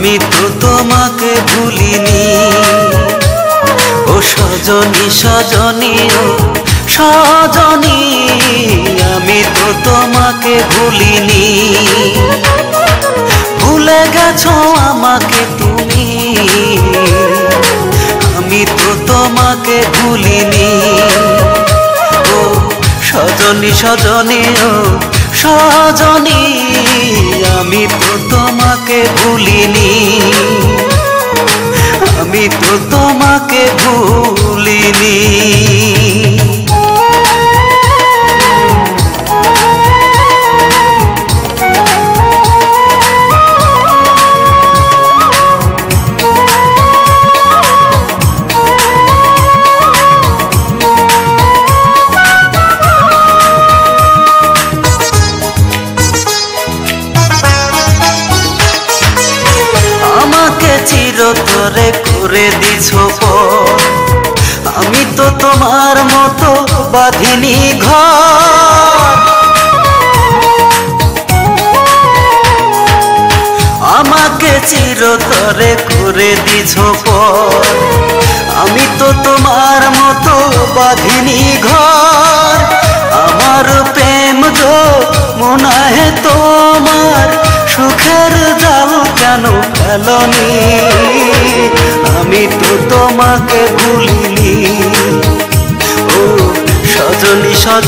আমি তো তোমাকে ভুলিনি। ও সজনী সজনী ও সজনী, আমি তো তোমাকে ভুলিনি। ভুলে গেছো আমাকে তুমি, আমি তো তোমাকে ভুলিনি। ও সজনী সজনী ও সজনী, আমি তো তোমাকে ভুলিনি। আমি তো তোমাকে ভুলিনি। চিরতরে করে দিছো পর, আমি তো তোমার মতো বাঁধিনি ঘর। আমাকে চিরতরে করে দিছো পর, আমি তো তোমার মতো বাঁধিনি ঘর। আমার প্রেম যো মনাহে তোমার, সুখের জাল কেন ফেলনি? আমি তো তোমাকে ভুলিনি।